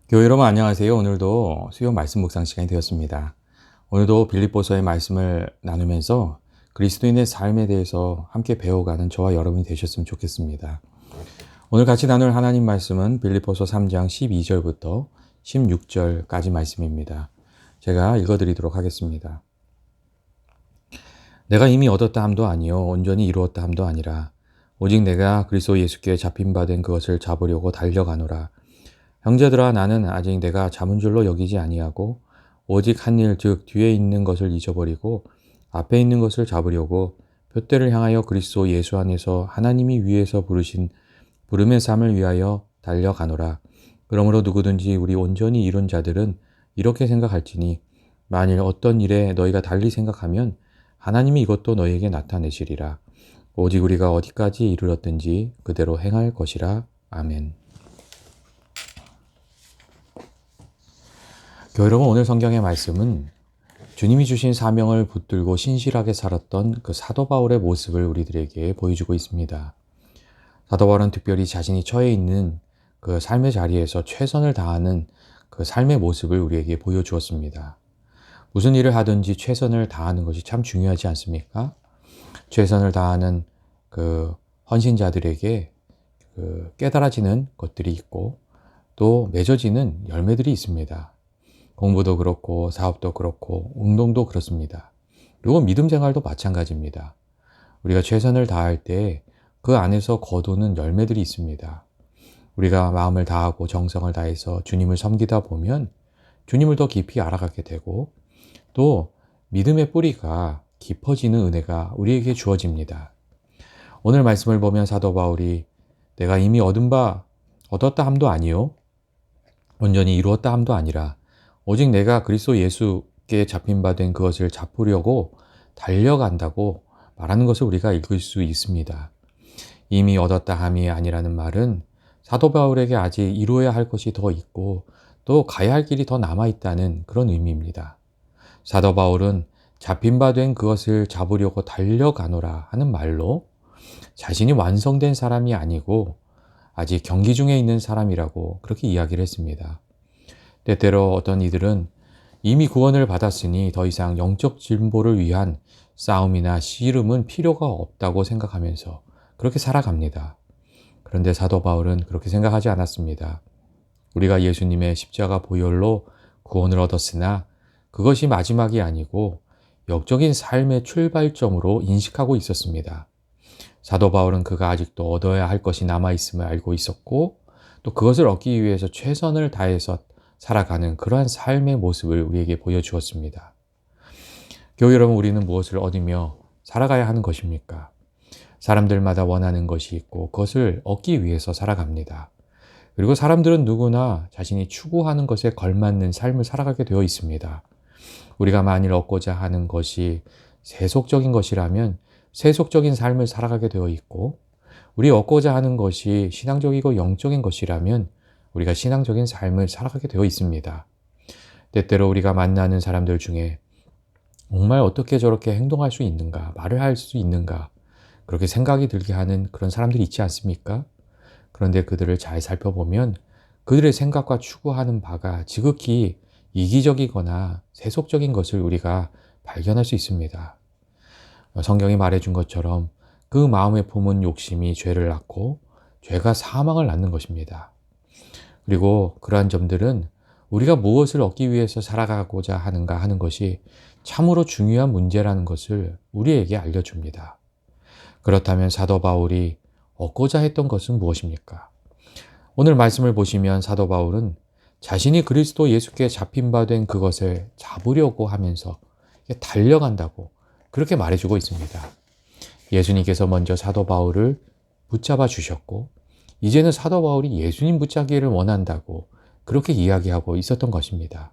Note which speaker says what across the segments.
Speaker 1: 교회 여러분 안녕하세요. 오늘도 수요 말씀 묵상 시간이 되었습니다. 오늘도 빌립보서의 말씀을 나누면서 그리스도인의 삶에 대해서 함께 배워가는 저와 여러분이 되셨으면 좋겠습니다. 오늘 같이 나눌 하나님 말씀은 빌립보서 3장 12절부터 16절까지 말씀입니다. 제가 읽어드리도록 하겠습니다. 내가 이미 얻었다 함도 아니요 온전히 이루었다 함도 아니라 오직 내가 그리스도 예수께 잡힌 바 된 그것을 잡으려고 달려가노라. 형제들아, 나는 아직 내가 잡은 줄로 여기지 아니하고 오직 한 일, 즉 뒤에 있는 것을 잊어버리고 앞에 있는 것을 잡으려고 표대를 향하여 그리스도 예수 안에서 하나님이 위에서 부르신 부름의 삶을 위하여 달려가노라. 그러므로 누구든지 우리 온전히 이룬 자들은 이렇게 생각할지니 만일 어떤 일에 너희가 달리 생각하면 하나님이 이것도 너희에게 나타내시리라. 오직 우리가 어디까지 이르렀든지 그대로 행할 것이라. 아멘. 여러분, 오늘 성경의 말씀은 주님이 주신 사명을 붙들고 신실하게 살았던 그 사도 바울의 모습을 우리들에게 보여주고 있습니다. 사도 바울은 특별히 자신이 처해 있는 그 삶의 자리에서 최선을 다하는 그 삶의 모습을 우리에게 보여주었습니다. 무슨 일을 하든지 최선을 다하는 것이 참 중요하지 않습니까? 최선을 다하는 그 헌신자들에게 그 깨달아지는 것들이 있고 또 맺어지는 열매들이 있습니다. 공부도 그렇고 사업도 그렇고 운동도 그렇습니다. 그리고 믿음 생활도 마찬가지입니다. 우리가 최선을 다할 때 그 안에서 거두는 열매들이 있습니다. 우리가 마음을 다하고 정성을 다해서 주님을 섬기다 보면 주님을 더 깊이 알아가게 되고 또 믿음의 뿌리가 깊어지는 은혜가 우리에게 주어집니다. 오늘 말씀을 보면 사도 바울이 내가 이미 얻었다 함도 아니요 온전히 이루었다 함도 아니라 오직 내가 그리스도 예수께 잡힌 바 된 그것을 잡으려고 달려간다고 말하는 것을 우리가 읽을 수 있습니다. 이미 얻었다 함이 아니라는 말은 사도 바울에게 아직 이루어야 할 것이 더 있고 또 가야 할 길이 더 남아있다는 그런 의미입니다. 사도 바울은 잡힌 바 된 그것을 잡으려고 달려가노라 하는 말로 자신이 완성된 사람이 아니고 아직 경기 중에 있는 사람이라고 그렇게 이야기를 했습니다. 때때로 어떤 이들은 이미 구원을 받았으니 더 이상 영적 진보를 위한 싸움이나 씨름은 필요가 없다고 생각하면서 그렇게 살아갑니다. 그런데 사도 바울은 그렇게 생각하지 않았습니다. 우리가 예수님의 십자가 보혈로 구원을 얻었으나 그것이 마지막이 아니고 영적인 삶의 출발점으로 인식하고 있었습니다. 사도 바울은 그가 아직도 얻어야 할 것이 남아있음을 알고 있었고 또 그것을 얻기 위해서 최선을 다해서 살아가는 그러한 삶의 모습을 우리에게 보여주었습니다. 교회 여러분, 우리는 무엇을 얻으며 살아가야 하는 것입니까? 사람들마다 원하는 것이 있고 그것을 얻기 위해서 살아갑니다. 그리고 사람들은 누구나 자신이 추구하는 것에 걸맞는 삶을 살아가게 되어 있습니다. 우리가 만일 얻고자 하는 것이 세속적인 것이라면 세속적인 삶을 살아가게 되어 있고 우리 얻고자 하는 것이 신앙적이고 영적인 것이라면 우리가 신앙적인 삶을 살아가게 되어 있습니다. 때때로 우리가 만나는 사람들 중에 정말 어떻게 저렇게 행동할 수 있는가, 말을 할 수 있는가 그렇게 생각이 들게 하는 그런 사람들이 있지 않습니까? 그런데 그들을 잘 살펴보면 그들의 생각과 추구하는 바가 지극히 이기적이거나 세속적인 것을 우리가 발견할 수 있습니다. 성경이 말해준 것처럼 그 마음에 품은 욕심이 죄를 낳고 죄가 사망을 낳는 것입니다. 그리고 그러한 점들은 우리가 무엇을 얻기 위해서 살아가고자 하는가 하는 것이 참으로 중요한 문제라는 것을 우리에게 알려줍니다. 그렇다면 사도 바울이 얻고자 했던 것은 무엇입니까? 오늘 말씀을 보시면 사도 바울은 자신이 그리스도 예수께 잡힌 바 된 그것을 잡으려고 하면서 달려간다고 그렇게 말해주고 있습니다. 예수님께서 먼저 사도 바울을 붙잡아 주셨고 이제는 사도 바울이 예수님 붙잡기를 원한다고 그렇게 이야기하고 있었던 것입니다.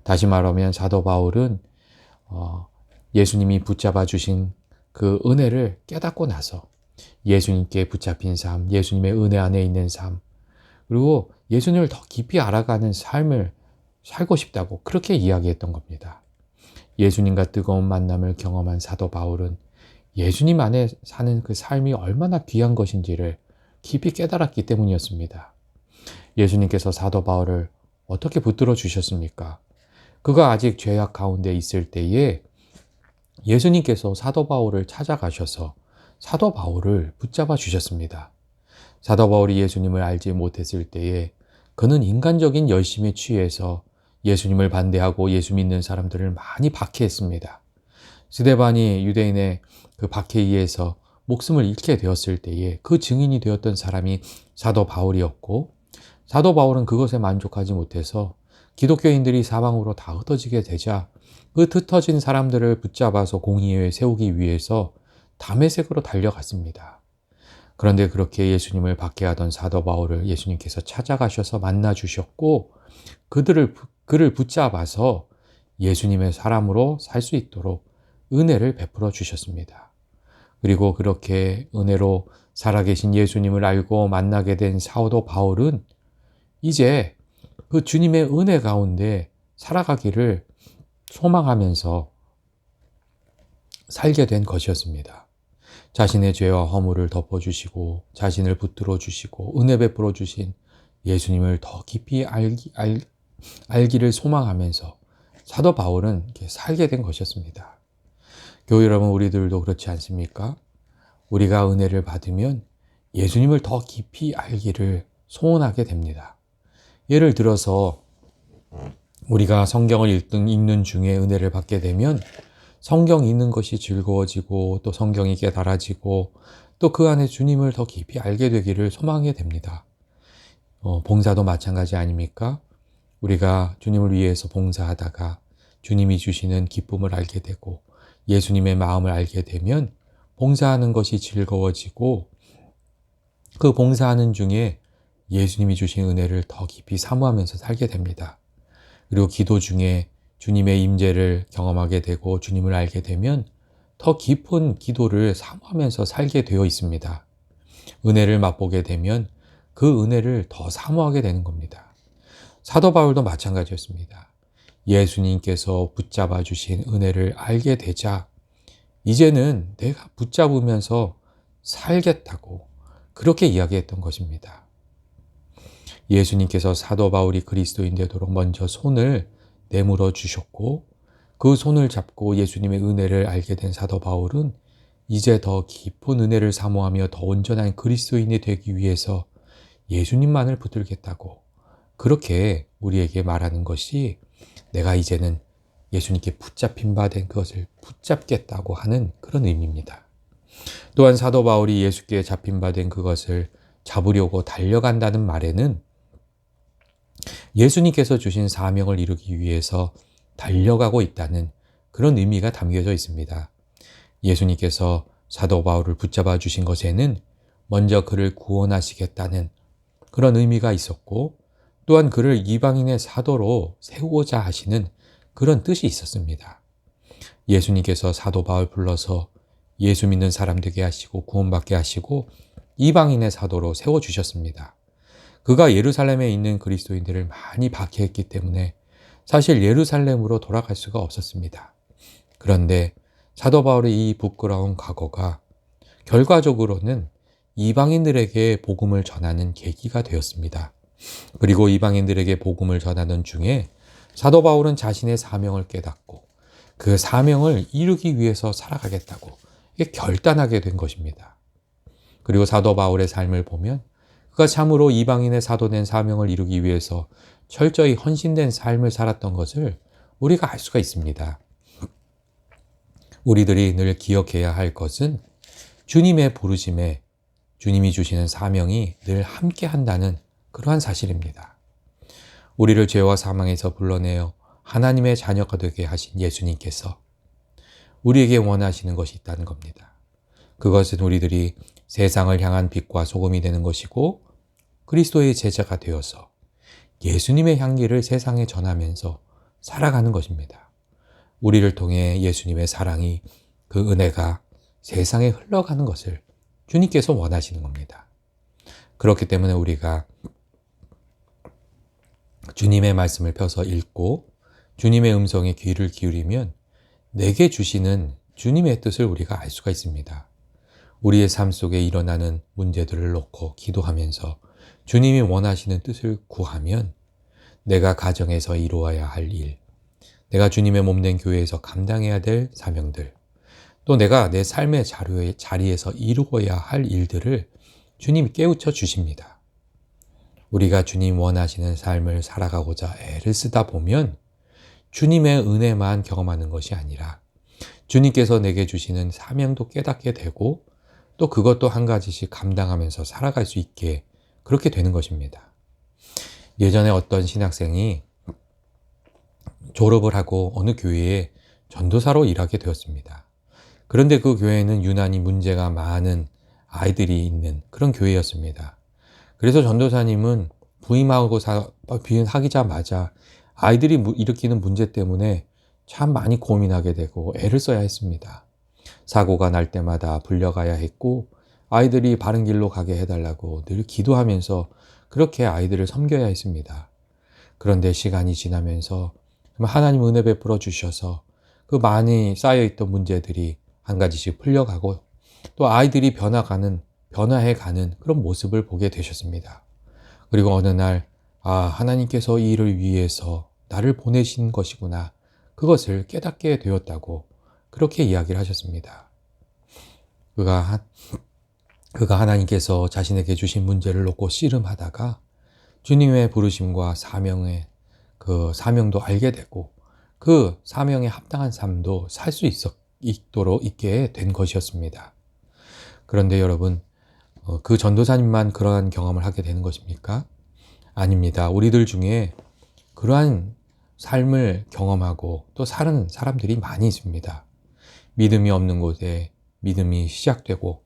Speaker 1: 다시 말하면 사도 바울은 예수님이 붙잡아 주신 그 은혜를 깨닫고 나서 예수님께 붙잡힌 삶, 예수님의 은혜 안에 있는 삶, 그리고 예수님을 더 깊이 알아가는 삶을 살고 싶다고 그렇게 이야기했던 겁니다. 예수님과 뜨거운 만남을 경험한 사도 바울은 예수님 안에 사는 그 삶이 얼마나 귀한 것인지를 깊이 깨달았기 때문이었습니다. 예수님께서 사도 바울을 어떻게 붙들어 주셨습니까? 그가 아직 죄악 가운데 있을 때에 예수님께서 사도 바울을 찾아가셔서 사도 바울을 붙잡아 주셨습니다. 사도 바울이 예수님을 알지 못했을 때에 그는 인간적인 열심에 취해서 예수님을 반대하고 예수 믿는 사람들을 많이 박해했습니다. 스데반이 유대인의 그 박해에 의해서 목숨을 잃게 되었을 때에 그 증인이 되었던 사람이 사도 바울이었고, 사도 바울은 그것에 만족하지 못해서 기독교인들이 사방으로 다 흩어지게 되자 그 흩어진 사람들을 붙잡아서 공의회에 세우기 위해서 다메섹으로 달려갔습니다. 그런데 그렇게 예수님을 박해하던 사도 바울을 예수님께서 찾아가셔서 만나 주셨고, 그를 붙잡아서 예수님의 사람으로 살 수 있도록 은혜를 베풀어 주셨습니다. 그리고 그렇게 은혜로 살아계신 예수님을 알고 만나게 된 사도 바울은 이제 그 주님의 은혜 가운데 살아가기를 소망하면서 살게 된 것이었습니다. 자신의 죄와 허물을 덮어주시고 자신을 붙들어 주시고 은혜 베풀어 주신 예수님을 더 깊이 알기를 소망하면서 사도 바울은 이렇게 살게 된 것이었습니다. 교회 여러분, 우리들도 그렇지 않습니까? 우리가 은혜를 받으면 예수님을 더 깊이 알기를 소원하게 됩니다. 예를 들어서 우리가 성경을 읽는 중에 은혜를 받게 되면 성경 읽는 것이 즐거워지고 또 성경이 깨달아지고 또 그 안에 주님을 더 깊이 알게 되기를 소망하게 됩니다. 봉사도 마찬가지 아닙니까? 우리가 주님을 위해서 봉사하다가 주님이 주시는 기쁨을 알게 되고 예수님의 마음을 알게 되면 봉사하는 것이 즐거워지고 그 봉사하는 중에 예수님이 주신 은혜를 더 깊이 사모하면서 살게 됩니다. 그리고 기도 중에 주님의 임재를 경험하게 되고 주님을 알게 되면 더 깊은 기도를 사모하면서 살게 되어 있습니다. 은혜를 맛보게 되면 그 은혜를 더 사모하게 되는 겁니다. 사도 바울도 마찬가지였습니다. 예수님께서 붙잡아 주신 은혜를 알게 되자 이제는 내가 붙잡으면서 살겠다고 그렇게 이야기했던 것입니다. 예수님께서 사도 바울이 그리스도인 되도록 먼저 손을 내밀어 주셨고 그 손을 잡고 예수님의 은혜를 알게 된 사도 바울은 이제 더 깊은 은혜를 사모하며 더 온전한 그리스도인이 되기 위해서 예수님만을 붙들겠다고 그렇게 우리에게 말하는 것이 내가 이제는 예수님께 붙잡힌 바 된 그것을 붙잡겠다고 하는 그런 의미입니다. 또한 사도 바울이 예수께 잡힌 바 된 그것을 잡으려고 달려간다는 말에는 예수님께서 주신 사명을 이루기 위해서 달려가고 있다는 그런 의미가 담겨져 있습니다. 예수님께서 사도 바울을 붙잡아 주신 것에는 먼저 그를 구원하시겠다는 그런 의미가 있었고 또한 그를 이방인의 사도로 세우고자 하시는 그런 뜻이 있었습니다. 예수님께서 사도 바울 불러서 예수 믿는 사람 되게 하시고 구원받게 하시고 이방인의 사도로 세워주셨습니다. 그가 예루살렘에 있는 그리스도인들을 많이 박해했기 때문에 사실 예루살렘으로 돌아갈 수가 없었습니다. 그런데 사도 바울의 이 부끄러운 과거가 결과적으로는 이방인들에게 복음을 전하는 계기가 되었습니다. 그리고 이방인들에게 복음을 전하는 중에 사도 바울은 자신의 사명을 깨닫고 그 사명을 이루기 위해서 살아가겠다고 이게 결단하게 된 것입니다. 그리고 사도 바울의 삶을 보면 그가 참으로 이방인의 사도된 사명을 이루기 위해서 철저히 헌신된 삶을 살았던 것을 우리가 알 수가 있습니다. 우리들이 늘 기억해야 할 것은 주님의 부르심에 주님이 주시는 사명이 늘 함께 한다는 그러한 사실입니다. 우리를 죄와 사망에서 불러내어 하나님의 자녀가 되게 하신 예수님께서 우리에게 원하시는 것이 있다는 겁니다. 그것은 우리들이 세상을 향한 빛과 소금이 되는 것이고 그리스도의 제자가 되어서 예수님의 향기를 세상에 전하면서 살아가는 것입니다. 우리를 통해 예수님의 사랑이 그 은혜가 세상에 흘러가는 것을 주님께서 원하시는 겁니다. 그렇기 때문에 우리가 주님의 말씀을 펴서 읽고 주님의 음성에 귀를 기울이면 내게 주시는 주님의 뜻을 우리가 알 수가 있습니다. 우리의 삶 속에 일어나는 문제들을 놓고 기도하면서 주님이 원하시는 뜻을 구하면 내가 가정에서 이루어야 할 일, 내가 주님의 몸된 교회에서 감당해야 될 사명들, 또 내가 내 삶의 자리에서 이루어야 할 일들을 주님이 깨우쳐 주십니다. 우리가 주님 원하시는 삶을 살아가고자 애를 쓰다 보면 주님의 은혜만 경험하는 것이 아니라 주님께서 내게 주시는 사명도 깨닫게 되고 또 그것도 한 가지씩 감당하면서 살아갈 수 있게 그렇게 되는 것입니다. 예전에 어떤 신학생이 졸업을 하고 어느 교회에 전도사로 일하게 되었습니다. 그런데 그 교회는 유난히 문제가 많은 아이들이 있는 그런 교회였습니다. 그래서 전도사님은 부임하기자마자 아이들이 일으키는 문제 때문에 참 많이 고민하게 되고 애를 써야 했습니다. 사고가 날 때마다 불려가야 했고 아이들이 바른 길로 가게 해달라고 늘 기도하면서 그렇게 아이들을 섬겨야 했습니다. 그런데 시간이 지나면서 하나님 은혜 베풀어 주셔서 그 많이 쌓여있던 문제들이 한 가지씩 풀려가고 또 아이들이 변화해가는 그런 모습을 보게 되셨습니다. 그리고 어느 날 하나님께서 이 일을 위해서 나를 보내신 것이구나, 그것을 깨닫게 되었다고 그렇게 이야기를 하셨습니다. 그가 하나님께서 자신에게 주신 문제를 놓고 씨름하다가 주님의 부르심과 사명도 알게 되고 그 사명에 합당한 삶도 살 수 있도록 있게 된 것이었습니다. 그런데 여러분, 그 전도사님만 그러한 경험을 하게 되는 것입니까? 아닙니다. 우리들 중에 그러한 삶을 경험하고 또 사는 사람들이 많이 있습니다. 믿음이 없는 곳에 믿음이 시작되고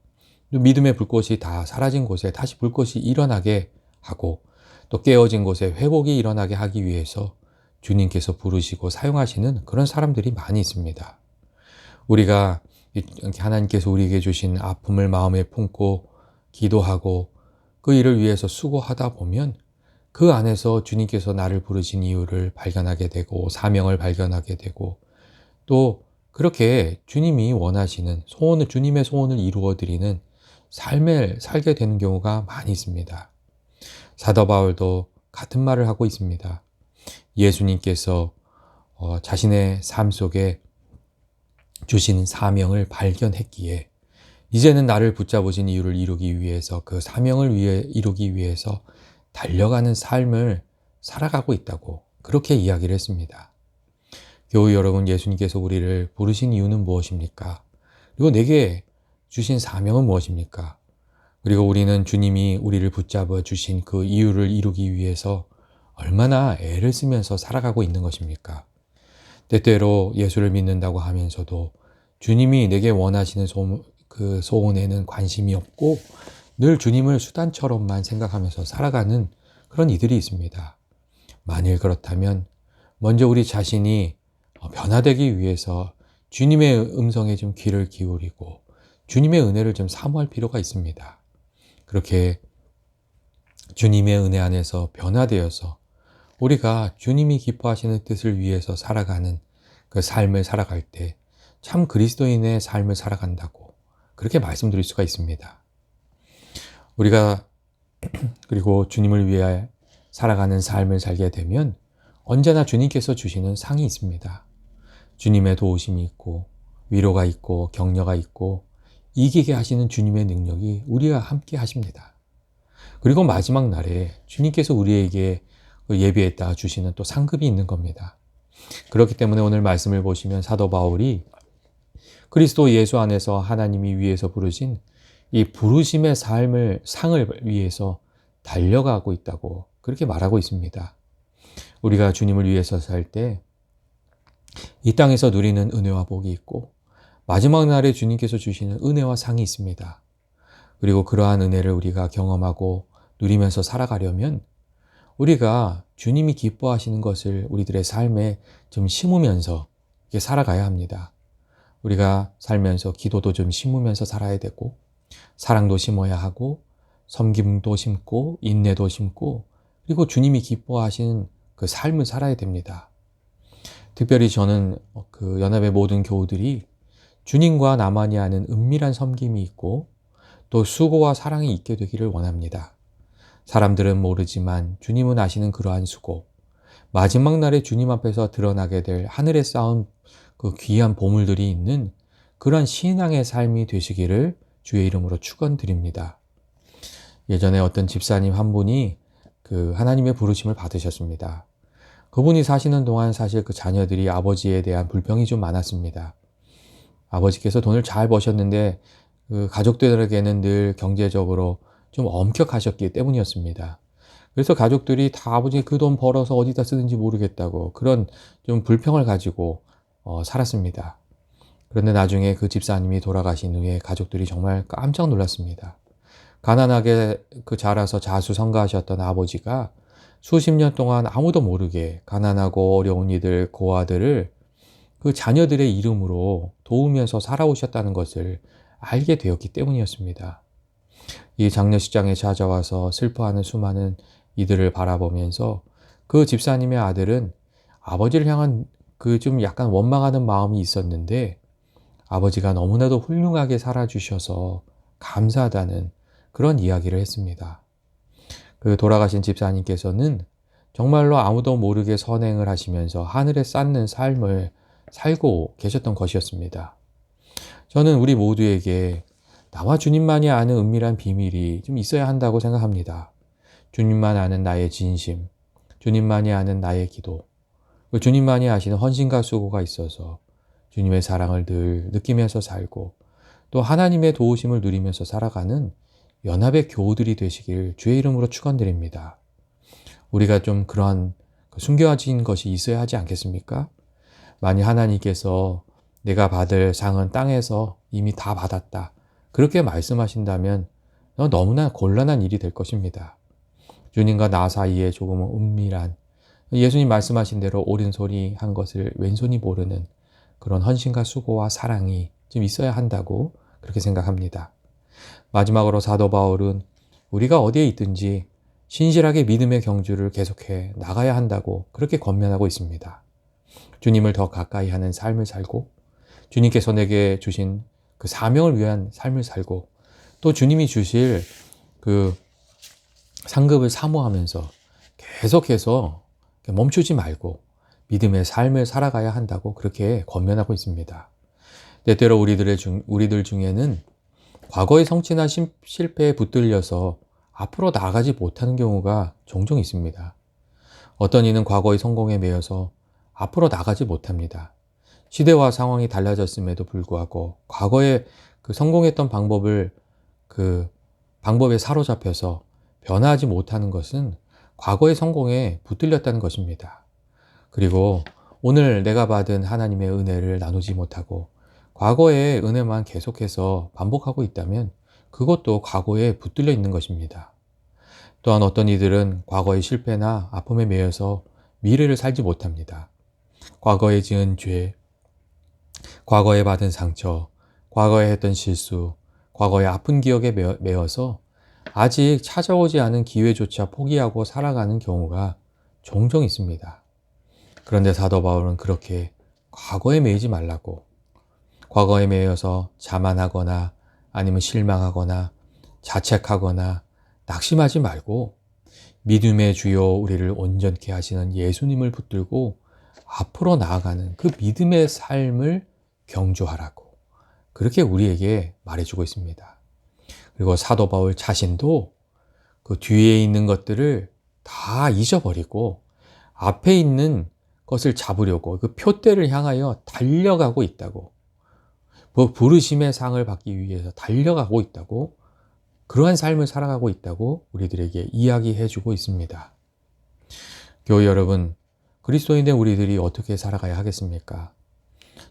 Speaker 1: 또 믿음의 불꽃이 다 사라진 곳에 다시 불꽃이 일어나게 하고 또 깨어진 곳에 회복이 일어나게 하기 위해서 주님께서 부르시고 사용하시는 그런 사람들이 많이 있습니다. 우리가 하나님께서 우리에게 주신 아픔을 마음에 품고 기도하고 그 일을 위해서 수고하다 보면 그 안에서 주님께서 나를 부르신 이유를 발견하게 되고 사명을 발견하게 되고 또 그렇게 주님이 원하시는 주님의 소원을 이루어드리는 삶을 살게 되는 경우가 많이 있습니다. 사도 바울도 같은 말을 하고 있습니다. 예수님께서 자신의 삶 속에 주신 사명을 발견했기에 이제는 나를 붙잡으신 이유를 이루기 위해서 그 사명을 이루기 위해서 달려가는 삶을 살아가고 있다고 그렇게 이야기를 했습니다. 교우 여러분, 예수님께서 우리를 부르신 이유는 무엇입니까? 그리고 내게 주신 사명은 무엇입니까? 그리고 우리는 주님이 우리를 붙잡아 주신 그 이유를 이루기 위해서 얼마나 애를 쓰면서 살아가고 있는 것입니까? 때때로 예수를 믿는다고 하면서도 주님이 내게 원하시는 그 소원에는 관심이 없고 늘 주님을 수단처럼만 생각하면서 살아가는 그런 이들이 있습니다. 만일 그렇다면 먼저 우리 자신이 변화되기 위해서 주님의 음성에 좀 귀를 기울이고 주님의 은혜를 좀 사모할 필요가 있습니다. 그렇게 주님의 은혜 안에서 변화되어서 우리가 주님이 기뻐하시는 뜻을 위해서 살아가는 그 삶을 살아갈 때 참 그리스도인의 삶을 살아간다고 그렇게 말씀드릴 수가 있습니다. 우리가 그리고 주님을 위해 살아가는 삶을 살게 되면 언제나 주님께서 주시는 상이 있습니다. 주님의 도우심이 있고 위로가 있고 격려가 있고 이기게 하시는 주님의 능력이 우리와 함께 하십니다. 그리고 마지막 날에 주님께서 우리에게 예비했다 주시는 또 상급이 있는 겁니다. 그렇기 때문에 오늘 말씀을 보시면 사도 바울이 그리스도 예수 안에서 하나님이 위해서 부르신 이 부르심의 상을 위해서 달려가고 있다고 그렇게 말하고 있습니다. 우리가 주님을 위해서 살 때 이 땅에서 누리는 은혜와 복이 있고 마지막 날에 주님께서 주시는 은혜와 상이 있습니다. 그리고 그러한 은혜를 우리가 경험하고 누리면서 살아가려면 우리가 주님이 기뻐하시는 것을 우리들의 삶에 좀 심으면서 이렇게 살아가야 합니다. 우리가 살면서 기도도 좀 심으면서 살아야 되고 사랑도 심어야 하고 섬김도 심고 인내도 심고 그리고 주님이 기뻐하시는 그 삶을 살아야 됩니다. 특별히 저는 그 연합의 모든 교우들이 주님과 나만이 아는 은밀한 섬김이 있고 또 수고와 사랑이 있게 되기를 원합니다. 사람들은 모르지만 주님은 아시는 그러한 수고, 마지막 날에 주님 앞에서 드러나게 될 하늘에 쌓은 그 귀한 보물들이 있는 그런 신앙의 삶이 되시기를 주의 이름으로 축원드립니다. 예전에 어떤 집사님 한 분이 그 하나님의 부르심을 받으셨습니다. 그분이 사시는 동안 사실 그 자녀들이 아버지에 대한 불평이 좀 많았습니다. 아버지께서 돈을 잘 버셨는데 그 가족들에게는 늘 경제적으로 좀 엄격하셨기 때문이었습니다. 그래서 가족들이 다 아버지 그 돈 벌어서 어디다 쓰는지 모르겠다고 그런 좀 불평을 가지고 살았습니다. 그런데 나중에 그 집사님이 돌아가신 후에 가족들이 정말 깜짝 놀랐습니다. 가난하게 그 자라서 자수성가하셨던 아버지가 수십 년 동안 아무도 모르게 가난하고 어려운 이들, 고아들을 그 자녀들의 이름으로 도우면서 살아오셨다는 것을 알게 되었기 때문이었습니다. 이 장례식장에 찾아와서 슬퍼하는 수많은 이들을 바라보면서 그 집사님의 아들은 아버지를 향한 그 좀 약간 원망하는 마음이 있었는데 아버지가 너무나도 훌륭하게 살아주셔서 감사하다는 그런 이야기를 했습니다. 그 돌아가신 집사님께서는 정말로 아무도 모르게 선행을 하시면서 하늘에 쌓는 삶을 살고 계셨던 것이었습니다. 저는 우리 모두에게 나와 주님만이 아는 은밀한 비밀이 좀 있어야 한다고 생각합니다. 주님만 아는 나의 진심, 주님만이 아는 나의 기도, 주님만이 아시는 헌신과 수고가 있어서 주님의 사랑을 늘 느끼면서 살고 또 하나님의 도우심을 누리면서 살아가는 연합의 교우들이 되시길 주의 이름으로 축원드립니다. 우리가 좀 그러한 숨겨진 것이 있어야 하지 않겠습니까? 만약 하나님께서 내가 받을 상은 땅에서 이미 다 받았다. 그렇게 말씀하신다면 너무나 곤란한 일이 될 것입니다. 주님과 나 사이에 조금은 은밀한 예수님 말씀하신 대로 오른손이 한 것을 왼손이 모르는 그런 헌신과 수고와 사랑이 좀 있어야 한다고 그렇게 생각합니다. 마지막으로 사도 바울은 우리가 어디에 있든지 신실하게 믿음의 경주를 계속해 나가야 한다고 그렇게 권면하고 있습니다. 주님을 더 가까이 하는 삶을 살고 주님께서 내게 주신 그 사명을 위한 삶을 살고 또 주님이 주실 그 상급을 사모하면서 계속해서 멈추지 말고 믿음의 삶을 살아가야 한다고 그렇게 권면하고 있습니다. 때때로 우리들 중에는 과거의 성취나 실패에 붙들려서 앞으로 나아가지 못하는 경우가 종종 있습니다. 어떤 이는 과거의 성공에 매여서 앞으로 나가지 못합니다. 시대와 상황이 달라졌음에도 불구하고 과거에 그 성공했던 방법에 사로잡혀서 변화하지 못하는 것은 과거의 성공에 붙들렸다는 것입니다. 그리고 오늘 내가 받은 하나님의 은혜를 나누지 못하고 과거의 은혜만 계속해서 반복하고 있다면 그것도 과거에 붙들려 있는 것입니다. 또한 어떤 이들은 과거의 실패나 아픔에 매여서 미래를 살지 못합니다. 과거에 지은 죄, 과거에 받은 상처, 과거에 했던 실수, 과거의 아픈 기억에 매여서 아직 찾아오지 않은 기회조차 포기하고 살아가는 경우가 종종 있습니다. 그런데 사도 바울은 그렇게 과거에 매이지 말라고, 과거에 매여서 자만하거나 아니면 실망하거나 자책하거나 낙심하지 말고 믿음의 주요 우리를 온전케 하시는 예수님을 붙들고 앞으로 나아가는 그 믿음의 삶을 경주하라고 그렇게 우리에게 말해주고 있습니다. 그리고 사도 바울 자신도 그 뒤에 있는 것들을 다 잊어버리고 앞에 있는 것을 잡으려고 그 표대를 향하여 달려가고 있다고, 부르심의 상을 받기 위해서 달려가고 있다고, 그러한 삶을 살아가고 있다고 우리들에게 이야기해 주고 있습니다. 교회 여러분, 그리스도인된 우리들이 어떻게 살아가야 하겠습니까?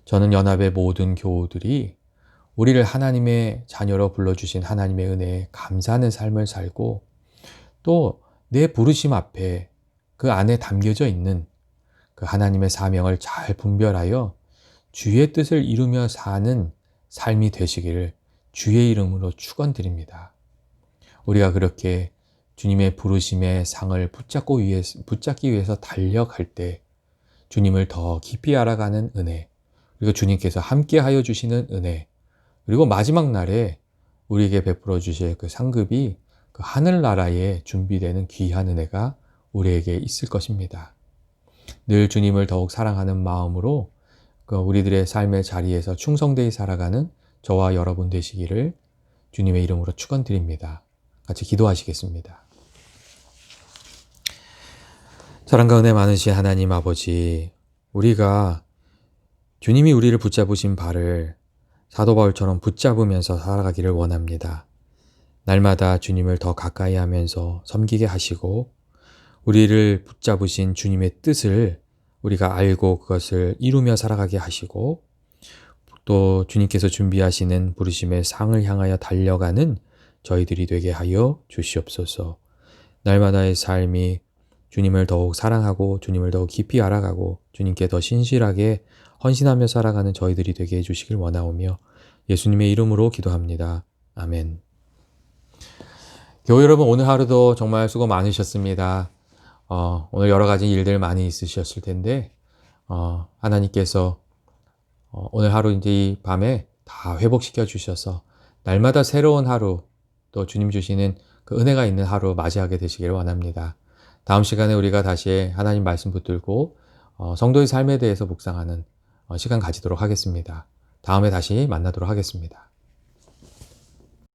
Speaker 1: 저는 연합의 모든 교우들이 우리를 하나님의 자녀로 불러주신 하나님의 은혜에 감사하는 삶을 살고 또 내 부르심 앞에 그 안에 담겨져 있는 그 하나님의 사명을 잘 분별하여 주의 뜻을 이루며 사는 삶이 되시기를 주의 이름으로 축원드립니다. 우리가 그렇게 주님의 부르심의 상을 붙잡기 위해서 달려갈 때 주님을 더 깊이 알아가는 은혜, 그리고 주님께서 함께하여 주시는 은혜, 그리고 마지막 날에 우리에게 베풀어 주실 그 상급이 그 하늘나라에 준비되는 귀한 은혜가 우리에게 있을 것입니다. 늘 주님을 더욱 사랑하는 마음으로 우리들의 삶의 자리에서 충성되이 살아가는 저와 여러분 되시기를 주님의 이름으로 축원드립니다. 같이 기도하시겠습니다. 사랑과 은혜 많으신 하나님 아버지, 우리가 주님이 우리를 붙잡으신 발을 사도 바울처럼 붙잡으면서 살아가기를 원합니다. 날마다 주님을 더 가까이 하면서 섬기게 하시고 우리를 붙잡으신 주님의 뜻을 우리가 알고 그것을 이루며 살아가게 하시고 또 주님께서 준비하시는 부르심의 상을 향하여 달려가는 저희들이 되게 하여 주시옵소서. 날마다의 삶이 주님을 더욱 사랑하고 주님을 더욱 깊이 알아가고 주님께 더 신실하게 헌신하며 살아가는 저희들이 되게 해주시길 원하오며 예수님의 이름으로 기도합니다. 아멘. 교회 여러분, 오늘 하루도 정말 수고 많으셨습니다. 오늘 여러 가지 일들 많이 있으셨을 텐데 하나님께서 오늘 하루 이제 이 밤에 다 회복시켜 주셔서 날마다 새로운 하루, 또 주님 주시는 그 은혜가 있는 하루 맞이하게 되시기를 원합니다. 다음 시간에 우리가 다시 하나님 말씀 붙들고 성도의 삶에 대해서 묵상하는 시간 가지도록 하겠습니다. 다음에 다시 만나도록 하겠습니다.